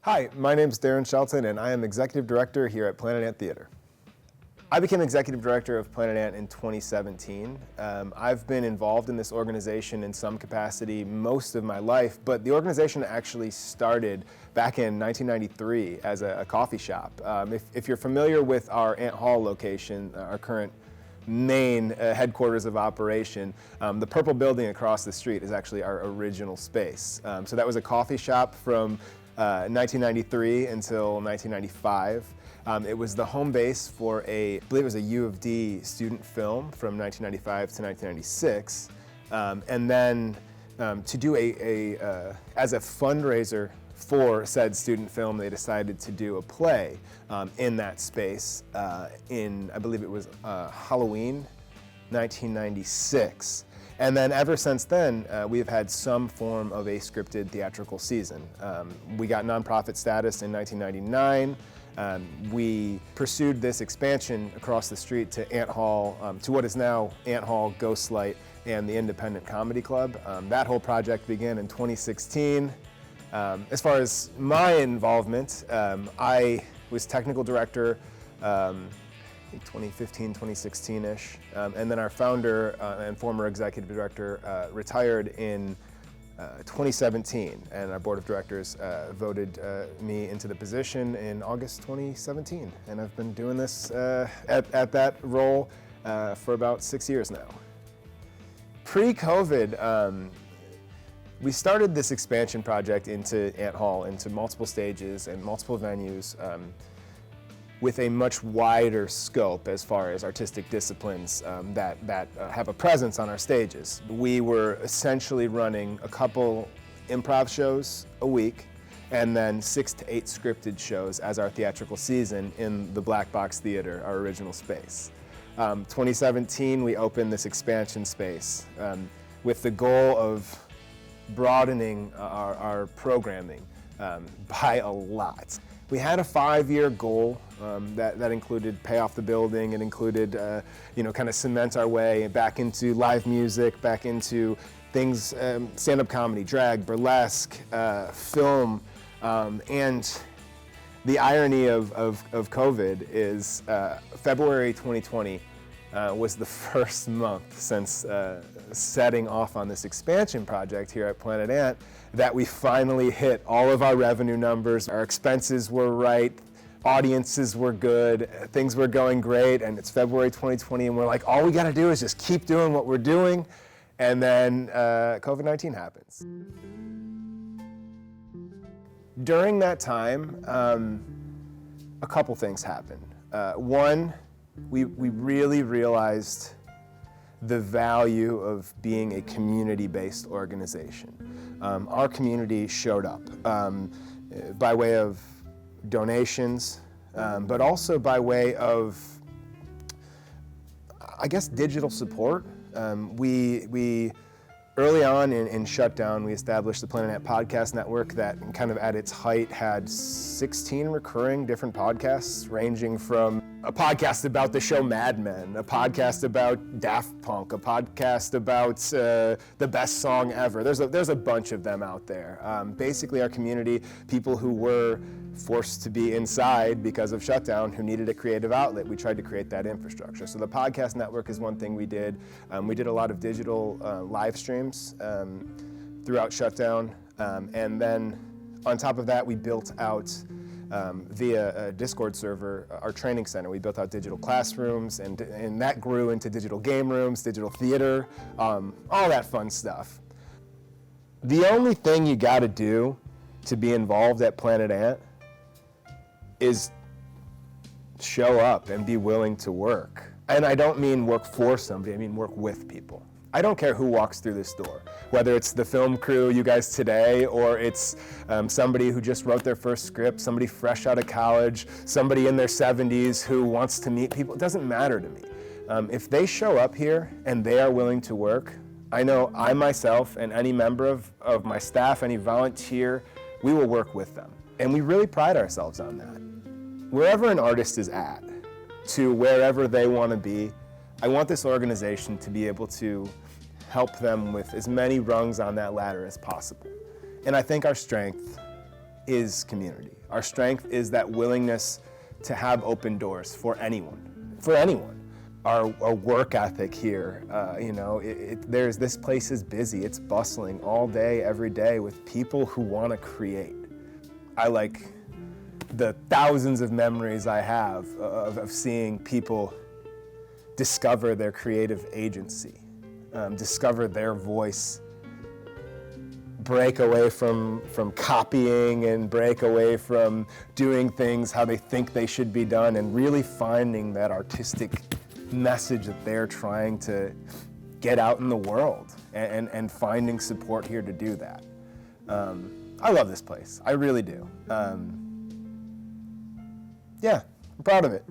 Hi, my name is Darren Shelton, and I am Executive Director here at Planet Ant Theater. I became Executive Director of Planet Ant in 2017. I've been involved in this organization in some capacity most of my life, but the organization actually started back in 1993 as a coffee shop. If you're familiar with our Ant Hall location, our current main headquarters of operation, the purple building across the street is actually our original space. So that was a coffee shop from 1993 until 1995. It was the home base for I believe it was a U of D student film from 1995 to 1996. And then to do as a fundraiser for said student film, they decided to do a play in that space in, I believe it was Halloween 1996. And then ever since then, we have had some form of a scripted theatrical season. We got nonprofit status in 1999. We pursued this expansion across the street to Ant Hall, to what is now Ant Hall, Ghostlight, and the Independent Comedy Club. That whole project began in 2016. As far as my involvement, I was technical director 2015, 2016-ish. And then our founder and former executive director retired in 2017, and our board of directors voted me into the position in August 2017. And I've been doing this at that role for about 6 years now. Pre-COVID, we started this expansion project into Ant Hall, into multiple stages and multiple venues, with a much wider scope as far as artistic disciplines that have a presence on our stages. We were essentially running a couple improv shows a week and then 6 to 8 scripted shows as our theatrical season in the Black Box Theater, our original space. 2017, we opened this expansion space with the goal of broadening our programming by a lot. We had a 5-year goal that included pay off the building. It included, kind of cement our way back into live music, back into things, stand-up comedy, drag, burlesque, film, and the irony of COVID is February 2020 was the first month since setting off on this expansion project here at Planet Ant that we finally hit all of our revenue numbers. Our expenses were right, audiences were good, things were going great, and it's February 2020 and we're like, all we gotta do is just keep doing what we're doing, and then COVID-19 happens. During that time, a couple things happened. One, we really realized the value of being a community-based organization. Our community showed up by way of donations, but also by way of, I guess, digital support. We early on in shutdown, we established the Planet Ant Podcast Network that kind of at its height had 16 recurring different podcasts, ranging from a podcast about the show Mad Men, a podcast about Daft Punk, a podcast about the best song ever. There's a bunch of them out there. Basically our community, people who were forced to be inside because of shutdown, who needed a creative outlet, we tried to create that infrastructure. So the podcast network is one thing we did. We did a lot of digital live streams throughout shutdown. And then on top of that, we built out via a Discord server, our training center. We built out digital classrooms, and that grew into digital game rooms, digital theater, all that fun stuff. The only thing you gotta do to be involved at Planet Ant is show up and be willing to work. And I don't mean work for somebody, I mean work with people. I don't care who walks through this door, whether it's the film crew, you guys today, or it's somebody who just wrote their first script, somebody fresh out of college, somebody in their 70s who wants to meet people. It doesn't matter to me. If they show up here and they are willing to work, I know I myself and any member of my staff, any volunteer, we will work with them. And we really pride ourselves on that. Wherever an artist is at, to wherever they want to be, I want this organization to be able to help them with as many rungs on that ladder as possible. And I think our strength is community. Our strength is that willingness to have open doors for anyone, Our work ethic here, this place is busy, it's bustling all day, every day with people who want to create. I like the thousands of memories I have of seeing people discover their creative agency, discover their voice, break away from copying and break away from doing things how they think they should be done, and really finding that artistic message that they're trying to get out in the world, and finding support here to do that. I love this place. I really do. Yeah, I'm proud of it.